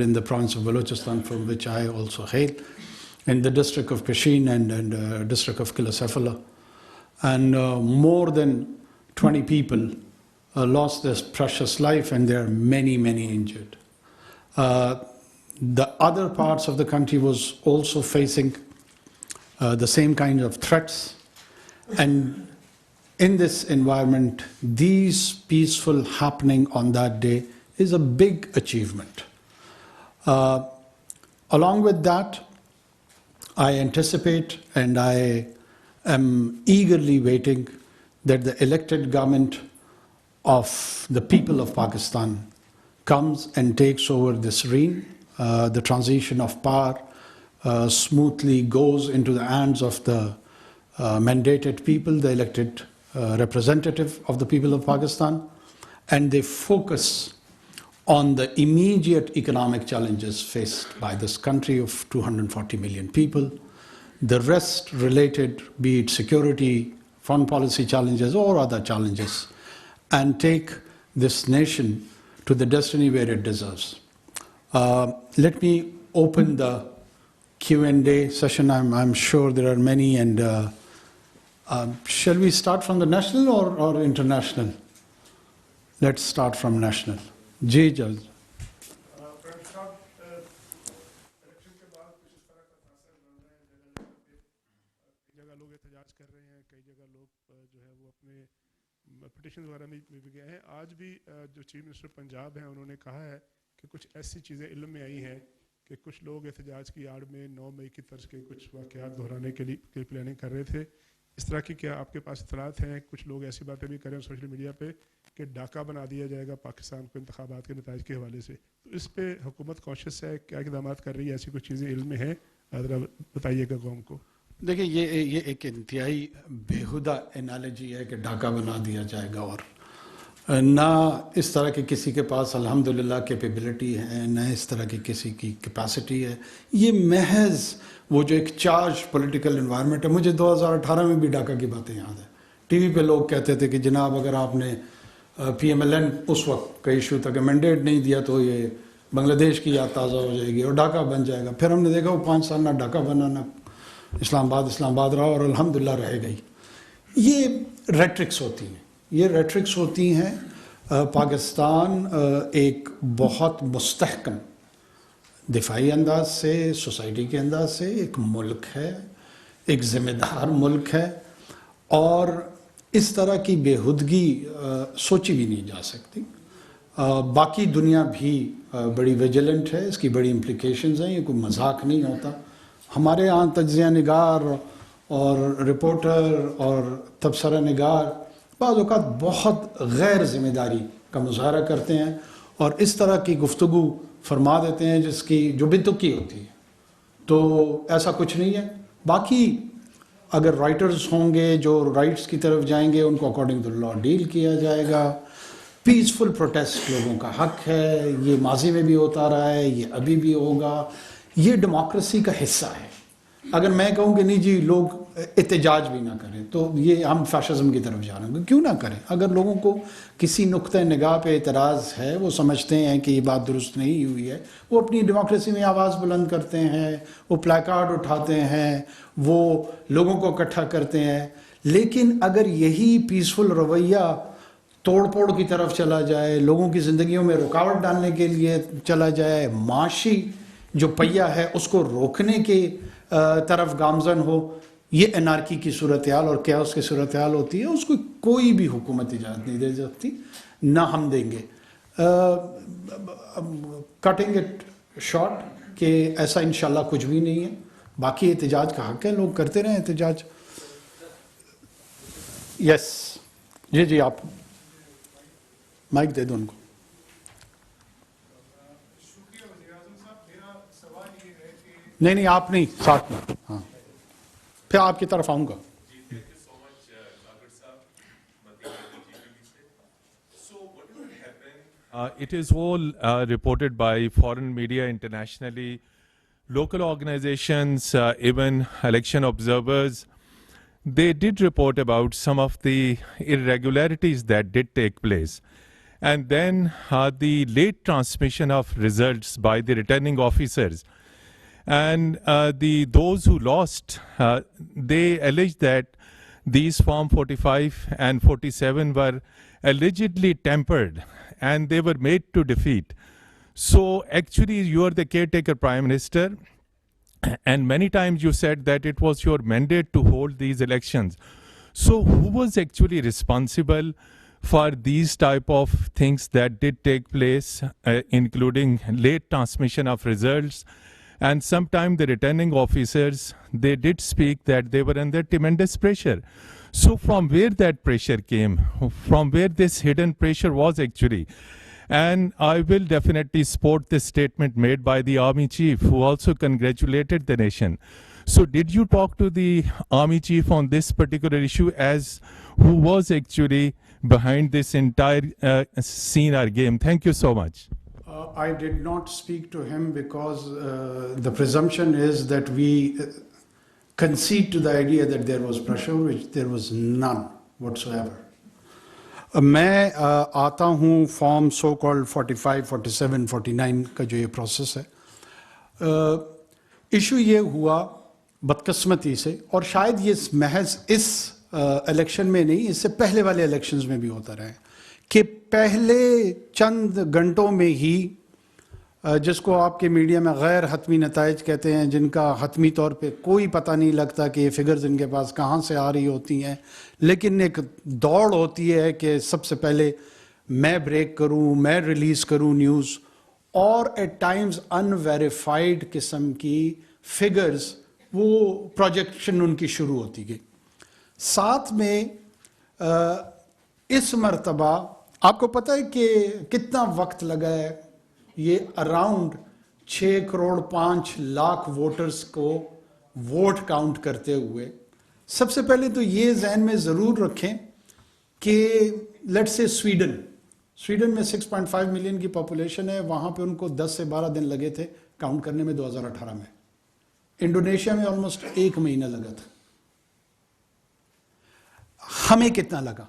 in the province of Balochistan, from which I also hail, in the district of Pishin and district of Kilasefala. And more than 20 people lost their precious life, and there are many, many injured. The other parts of the country was also facing the same kind of threats. And in this environment, these peaceful happening on that day is a big achievement. Along with that, I anticipate and I am eagerly waiting that the elected government of the people of Pakistan comes and takes over this reign. The transition of power smoothly goes into the hands of the mandated people, the elected representative of the people of Pakistan, and they focus on the immediate economic challenges faced by this country of 240 million people. The rest related, be it security, foreign policy challenges or other challenges, and take this nation to the destiny where it deserves. Let me open the Q&A session. I'm sure there are many, and shall we start from the national or international? Let's start from national. जी जल्द जगह लोग एहतजाज कर रहे हैं, कई जगह लोग जो है वो अपने पिटिशन वगैरह में भी गए हैं. आज भी जो चीफ मिनिस्टर पंजाब हैं उन्होंने कहा है कि कुछ ऐसी चीज़ें इल्म में आई हैं कि कुछ लोग एहतजाज की आड़ में 9 मई की तर्ज के कुछ वाक़यात दोहराने के लिए प्लानिंग कर रहे थे. इस तरह की क्या आपके पास इत्तलात हैं? कुछ लोग ऐसी बातें भी करें सोशल मीडिया पे कि डाका बना दिया जाएगा पाकिस्तान को इंतखाबात के नताइज के हवाले से. तो इस पे हुकूमत कॉशियस है, क्या इक़दामात कर रही है? ऐसी कुछ चीज़ें इल्म में हैं, ज़रा बताइएगा कौम को. देखिए, ये एक इंतहाई बेहुदा एनालॉजी है कि डाका बना दिया जाएगा, और ना इस तरह के किसी के पास अल्हम्दुलिल्लाह कैपेबिलिटी है, ना इस तरह की किसी की कैपेसिटी है. ये महज वो जो एक चार्ज पॉलिटिकल एनवायरनमेंट है. मुझे 2018 में भी डाका की बातें याद है. टीवी पे लोग कहते थे कि जनाब अगर आपने PMLN उस वक्त का इशू था कि मैंडेट नहीं दिया तो ये बांग्लादेश की याद ताज़ा हो जाएगी और डाका बन जाएगा. फिर हमने देखा वो 5 साल ना डाका बना, ना इस्लामाबाद रहा, और अल्हम्दुलिल्लाह रह गई. ये रेट्रिक्स होती हैं, ये रेट्रिक्स होती हैं. पाकिस्तान एक बहुत मुस्तहकम दिफाई अंदाज से, सोसाइटी के अंदाज से एक मुल्क है, एक ज़िम्मेदार मुल्क है, और इस तरह की बेहुदगी सोची भी नहीं जा सकती. बाकी दुनिया भी बड़ी विजिलेंट है, इसकी बड़ी इम्प्लिकेशंस हैं, ये कोई मजाक नहीं होता. हमारे यहाँ तज्ज़िया निगार और रिपोर्टर और तबसरा निगार बाज़ औक़ात बहुत गैर ज़िम्मेदारी का मुज़ाहरा करते हैं और इस तरह की गुफ्तगू फरमा देते हैं जिसकी जो बितुकी होती है. तो ऐसा कुछ नहीं है. बाकी अगर राइटर्स होंगे जो राइट्स की तरफ जाएंगे, उनको अकॉर्डिंग टू लॉ डील किया जाएगा. पीसफुल प्रोटेस्ट लोगों का हक है, ये माजी में भी होता रहा है, ये अभी भी होगा. ये डेमोक्रेसी का हिस्सा है. अगर मैं कहूँ कि नहीं जी लोग एहतजाज भी ना करें तो ये हम फैशिज्म की तरफ जा रहे हैं. क्यों ना करें? अगर लोगों को किसी नुक्ते निगाह पे एतराज़ है, वो समझते हैं कि ये बात दुरुस्त नहीं हुई है, वो अपनी डेमोक्रेसी में आवाज़ बुलंद करते हैं, वो प्लेकार्ड उठाते हैं, वो लोगों को इकट्ठा करते हैं. लेकिन अगर यही पीसफुल रवैया तोड़ फोड़ की तरफ चला जाए, लोगों की ज़िंदगियों में रुकावट डालने के लिए चला जाए, माशी जो पहिया है उसको रोकने के तरफ गामजन हो, ये एनार्की की सूरत हाल और कैओस की सूरत हाल होती है. उसको कोई भी हुकूमत इजाज़त नहीं दे सकती, ना हम देंगे. कटिंग इट शॉर्ट कि ऐसा इंशाल्लाह कुछ भी नहीं है. बाकी एहतजाज का हक है, लोग करते रहें एहतजाज. यस जी आप माइक दे दो उनको. नहीं आप नहीं, साथ में. हाँ, फिर आपकी तरफ आऊँगा. It is all reported by foreign media internationally, local organizations, even election observers. They did report about some of the irregularities that did take place. and then the late transmission of results by the returning officers. And those who lost, they alleged that these Form 45 and 47 were allegedly tempered and they were made to defeat. So actually you are the caretaker Prime Minister, and many times you said that it was your mandate to hold these elections. So who was actually responsible for these type of things that did take place, including late transmission of results? And sometimes the returning officers, they did speak that they were under tremendous pressure. So from where that pressure came, from where this hidden pressure was actually. And I will definitely support this statement made by the Army Chief, who also congratulated the nation. So did you talk to the Army Chief on this particular issue, as who was actually behind this entire scene or game? Thank you so much. I did not speak to him because the presumption is that we concede to the idea that there was pressure, which there was none whatsoever. मैं आता हूँ form so called 45, 47, 49 का जो ये process है, issue ये हुआ बदकिस्मती से, और शायद ये महज इस इलेक्शन में नहीं, इससे पहले वाले इलेक्शंस में भी होता रहा है कि पहले चंद घंटों में ही जिसको आपके मीडिया में गैर हतमी नताइज कहते हैं, जिनका हतमी तौर पे कोई पता नहीं लगता कि ये फिगर्स इनके पास कहाँ से आ रही होती हैं, लेकिन एक दौड़ होती है कि सबसे पहले मैं ब्रेक करूं, मैं रिलीज़ करूं न्यूज़, और एट टाइम्स अनवेरीफाइड किस्म की फिगर्स, वो प्रोजेक्शन उनकी शुरू होती गई। साथ में इस मर्तबा आपको पता है कि कितना वक्त लगा है ये अराउंड 6 करोड़ 5 लाख वोटर्स को वोट काउंट करते हुए। सबसे पहले तो ये जहन में ज़रूर रखें कि लेट्स से स्वीडन में 6.5 मिलियन की पॉपुलेशन है, वहाँ पे उनको 10 से 12 दिन लगे थे काउंट करने में 2018 में। इंडोनेशिया में ऑलमोस्ट 1 महीना लगा था। हमें कितना लगा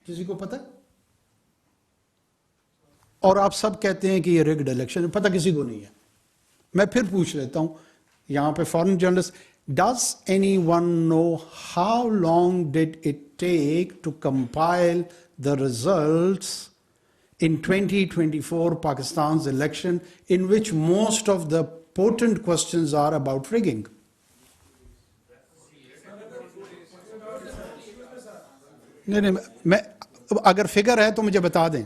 किसी को पता है? और आप सब कहते हैं कि ये रिग्ड इलेक्शन है, पता किसी को नहीं है। मैं फिर पूछ लेता हूं यहां पे foreign journalist, does anyone know how long did it take to compile the results in 2024 Pakistan's election, in which most of the potent questions are about rigging? नहीं, मैं अगर फिगर है तो मुझे बता दें।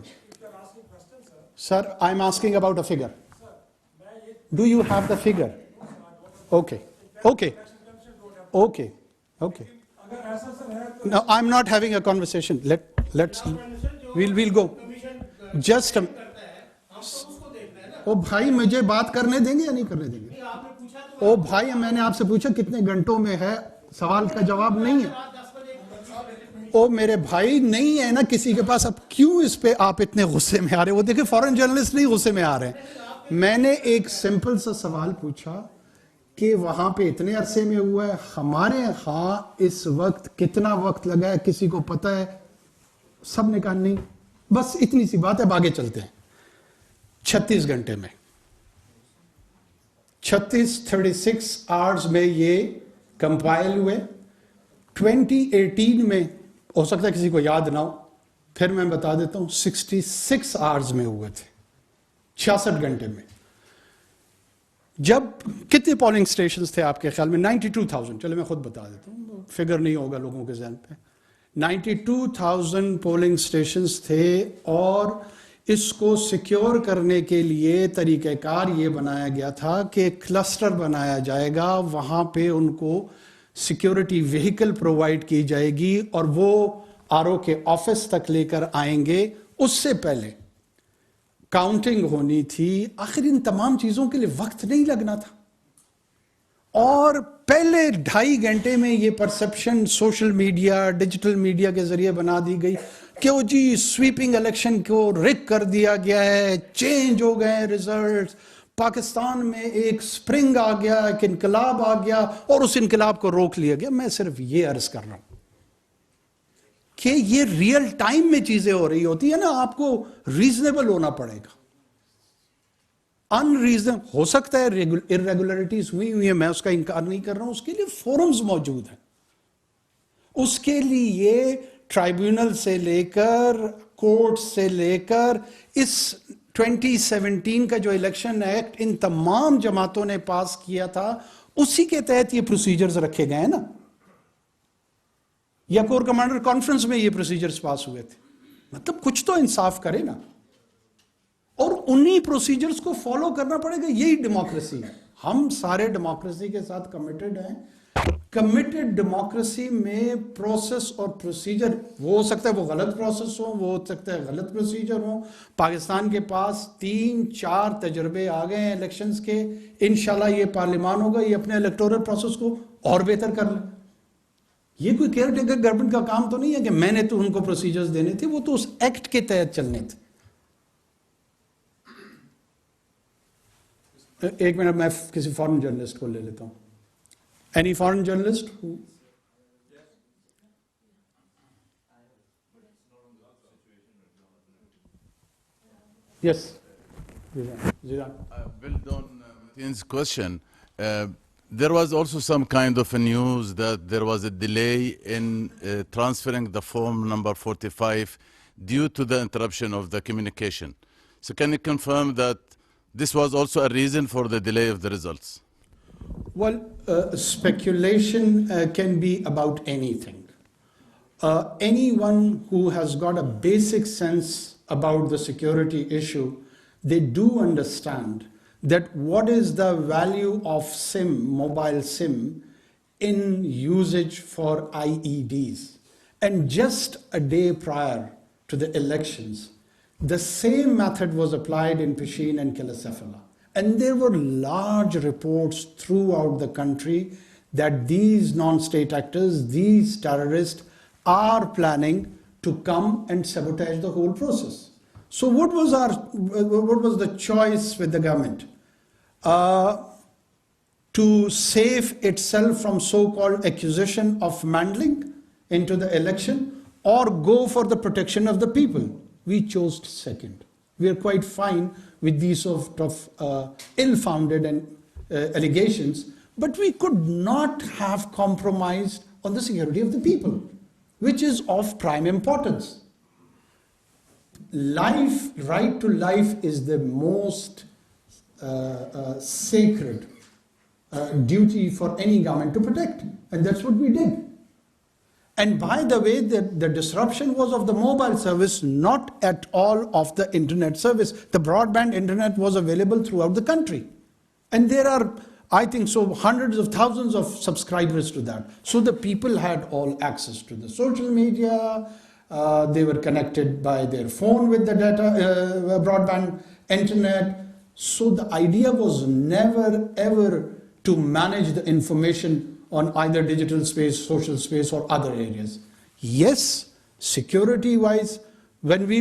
Sir, I'm asking about a figure. Do you have the figure? Okay. No, I'm not having a conversation. We'll go. Just a... ओ भाई, मुझे बात करने देंगे या नहीं करने देंगे? ओ भाई, मैंने आपसे पूछा कितने घंटों में है, सवाल का जवाब नहीं है। ओ मेरे भाई, नहीं है ना किसी के पास। अब क्यों इस पे आप इतने गुस्से में आ रहे हो? वो देखिए, फॉरेन जर्नलिस्ट नहीं गुस्से में आ रहे हैं। मैंने एक सिंपल सा सवाल पूछा कि वहां पे इतने अरसे में हुआ है, हमारे यहाँ इस वक्त कितना वक्त लगा है, किसी को पता है? सब ने कहा नहीं। बस इतनी सी बात है, अब आगे चलते हैं। 36 घंटे में 36 आवर्स में ये कंपाइल हुए। 2018 में हो सकता है किसी को याद ना हो, फिर मैं बता देता हूं, 66 आवर्स में हुए थे, 66 घंटे में। जब कितने पोलिंग स्टेशंस थे आपके ख्याल में? 92,000। चलो मैं खुद बता देता हूं, फिगर नहीं होगा लोगों के जहन पे। 92,000 पोलिंग स्टेशंस थे, और इसको सिक्योर करने के लिए तरीक़ेकार ये बनाया गया था कि क्लस्टर बनाया जाएगा, वहाँ पे उनको सिक्योरिटी व्हीकल प्रोवाइड की जाएगी और वो आरओ के ऑफिस तक लेकर आएंगे। उससे पहले काउंटिंग होनी थी। आखिर इन तमाम चीज़ों के लिए वक्त नहीं लगना था, और पहले 2.5 घंटे में ये perception social media, digital media के जरिए बना दी गई कि वो जी स्वीपिंग इलेक्शन को रिग कर दिया गया है, चेंज हो गए रिजल्ट्स, पाकिस्तान में एक स्प्रिंग आ गया, एक इनकलाब आ गया और उस इनकलाब को रोक लिया गया। मैं सिर्फ ये अर्ज कर रहा हूं कि ये रियल टाइम में चीजें हो रही होती है ना, आपको रीजनेबल होना पड़ेगा। अनरीजनेबल हो सकता है, इरेगुलरिटीज हुई है, मैं उसका इनकार नहीं कर रहा हूं, उसके लिए फोरम्स मौजूद हैं। उसके लिए ट्राइब्यूनल से लेकर, कोर्ट से लेकर, इस 2017 का जो इलेक्शन एक्ट इन तमाम जमातों ने पास किया था, उसी के तहत ये प्रोसीजर्स रखे गए हैं ना, या कोर कमांडर कॉन्फ्रेंस में ये प्रोसीजर्स पास हुए थे। मतलब कुछ तो इंसाफ करे ना, और उन्हीं प्रोसीजर्स को फॉलो करना पड़ेगा। यही डेमोक्रेसी है। हम सारे डेमोक्रेसी के साथ कमिटेड हैं। कमिटेड डेमोक्रेसी में प्रोसेस और प्रोसीजर, वो हो सकता है वो गलत प्रोसेस हो, वो हो सकता है गलत प्रोसीजर हो। पाकिस्तान के पास 3-4 तजर्बे आ गए हैं इलेक्शंस के। इंशाल्लाह ये पार्लियामान होगा, ये अपने इलेक्टोरल प्रोसेस को और बेहतर कर ले। ये कोई केयर टेकर गवर्नमेंट का काम तो नहीं है कि मैंने तो उनको प्रोसीजर्स देने थे, वो तो उस एक्ट के तहत चलने थे। एक मिनट, मैं किसी फॉरेन जर्नलिस्ट को ले लेता हूं। Any foreign journalist? Yes, Build on Mateen's question. There was also some kind of a news that there was a delay in transferring the form number 45 due to the interruption of the communication. So can you confirm that this was also a reason for the delay of the results? Well, speculation can be about anything. Anyone who has got a basic sense about the security issue, they do understand that what is the value of SIM, mobile SIM, in usage for IEDs. And just a day prior to the elections, the same method was applied in Pishin and Kilisafala. And there were large reports throughout the country that these non-state actors, these terrorists, are planning to come and sabotage the whole process. So what was the choice with the government? To save itself from so-called accusation of meddling into the election, or go for the protection of the people. We chose second. We are quite fine with these sort of ill-founded allegations, but we could not have compromised on the security of the people, which is of prime importance. Life, right to life, is the most sacred duty for any government to protect, and that's what we did. And by the way, the disruption was of the mobile service, not at all of the internet service. The broadband internet was available throughout the country. And there are, I think so, hundreds of thousands of subscribers to that. So the people had all access to the social media. They were connected by their phone with the data, broadband internet. So the idea was never ever to manage the information on either digital space, social space, or other areas. Yes, security-wise, when we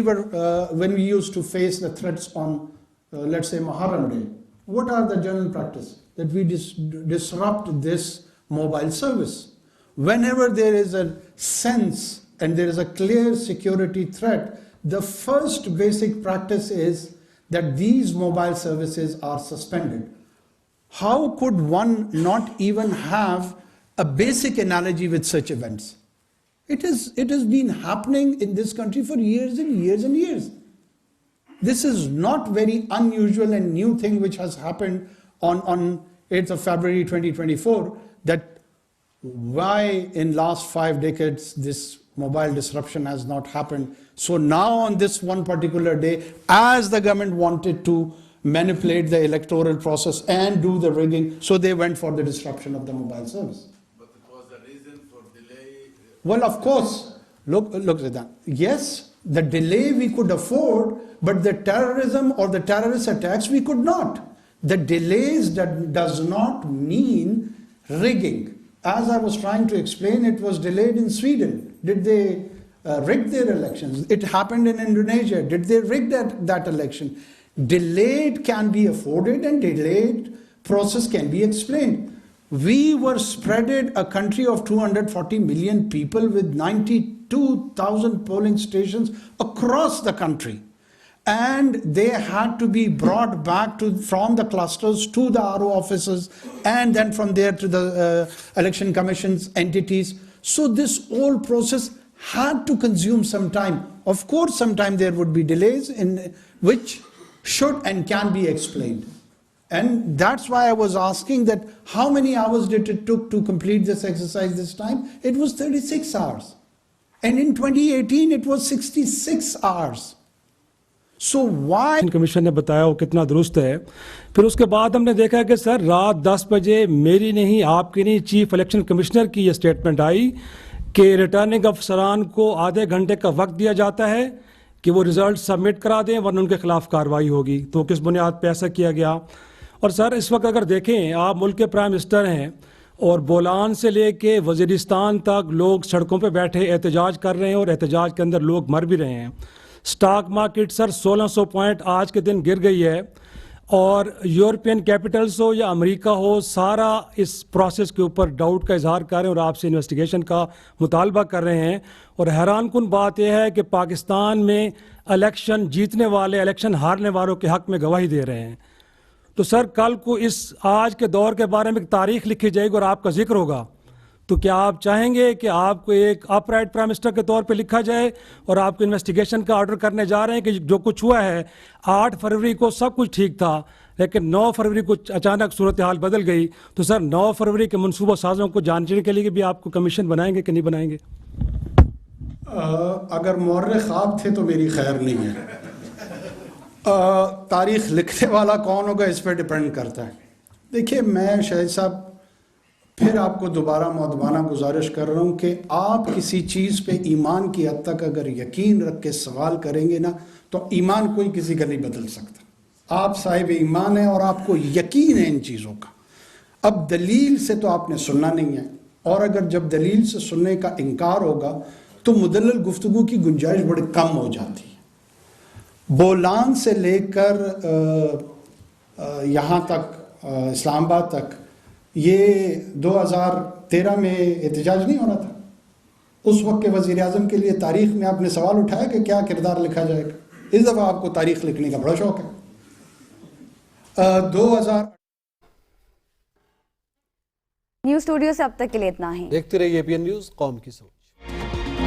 used to face the threats on, let's say, Muharram Day, what are the general practice? That we disrupt this mobile service. Whenever there is a sense and there is a clear security threat, the first basic practice is that these mobile services are suspended. How could one not even have a basic analogy with such events? It has been happening in this country for years and years and years. This is not very unusual and new thing which has happened on 8th of February 2024, that why in last 5 decades this mobile disruption has not happened. So now on this one particular day, as the government wanted to manipulate the electoral process and do the rigging, so they went for the disruption of the mobile service. But it was a reason for delay? Well, of course. Look at that. Yes, the delay we could afford, but the terrorism or the terrorist attacks we could not. The delays that does not mean rigging. As I was trying to explain, it was delayed in Sweden. Did they rig their elections? It happened in Indonesia. Did they rig that election? Delayed can be afforded and delayed process can be explained. We were spreaded a country of 240 million people with 90 22,000 polling stations across the country. And they had to be brought back from the clusters to the RO offices, and then from there to the election commission's entities. So this whole process had to consume some time. Of course, sometime there would be delays in which should and can be explained. And that's why I was asking that how many hours did it took to complete this exercise this time? It was 36 hours. And in 2018, it was 66 hours. So why? Commission ने बताया वो कितना दुरुस्त है. फिर उसके बाद हमने देखा कि सर रात 10 बजे मेरी नहीं, आपकी नहीं, चीफ इलेक्शन कमिश्नर की ये स्टेटमेंट आई कि रिटर्निंग अफसरान को आधे घंटे का वक्त दिया जाता है कि वो रिजल्ट सबमिट करा दें वरना उनके खिलाफ कार्रवाई होगी. तो किस बुनियाद पर ऐसा किया गया? और सर इस वक्त अगर देखें, आप मुल्क के प्राइम मिनिस्टर हैं और बोलान से लेके वज़ीरिस्तान तक लोग सड़कों पे बैठे एहतजाज कर रहे हैं और एहतजाज के अंदर लोग मर भी रहे हैं. स्टॉक मार्केट सर 1600 पॉइंट आज के दिन गिर गई है और यूरोपियन कैपिटल्स हो या अमेरिका हो, सारा इस प्रोसेस के ऊपर डाउट का इजहार कर रहे हैं और आपसे इन्वेस्टिगेशन का मुतालबा कर रहे हैं. और हैरान कुन बात यह है कि पाकिस्तान में इलेक्शन जीतने वाले इलेक्शन हारने वालों के हक़ में गवाही दे रहे हैं. तो सर कल को इस आज के दौर के बारे में एक तारीख लिखी जाएगी और आपका जिक्र होगा, तो क्या आप चाहेंगे कि आपको एक अपराइट प्राइम मिनिस्टर के तौर पे लिखा जाए और आपको इन्वेस्टिगेशन का ऑर्डर करने जा रहे हैं कि जो कुछ हुआ है 8 फरवरी को सब कुछ ठीक था लेकिन 9 फरवरी को अचानक सूरत हाल बदल गई, तो सर 9 फरवरी के मनसूबा साजों को जानने के लिए भी आपको कमीशन बनाएंगे कि नहीं बनाएंगे? अगर मौर्र ख्वाब थे तो मेरी खैर नहीं है. तारीख लिखने वाला कौन होगा इस पर डिपेंड करता है. देखिए, मैं शाहिद साहब फिर आपको दोबारा मौदबाना गुजारिश कर रहा हूँ कि आप किसी चीज़ पे ईमान की हद तक अगर यकीन रख के सवाल करेंगे ना, तो ईमान कोई किसी का नहीं बदल सकता. आप साहिब ईमान हैं और आपको यकीन है इन चीज़ों का. अब दलील से तो आपने सुनना नहीं है, और अगर जब दलील से सुनने का इनकार होगा तो मुदल्लल गुफ्तगू की गुंजाइश बड़ी कम हो जाती है. बोलान से लेकर यहाँ तक इस्लामाबाद तक ये 2013 में एहतजाज नहीं हो रहा था. उस वक्त के वज़ीर आज़म के लिए तारीख़ में आपने सवाल उठाया कि क्या किरदार लिखा जाएगा. इस दफ़ा आपको तारीख़ लिखने का बड़ा शौक़ है. 2000 न्यूज़ स्टूडियो से अब तक के लिए इतना ही. देखते रहिए एपीएन न्यूज़, कौम की सोच.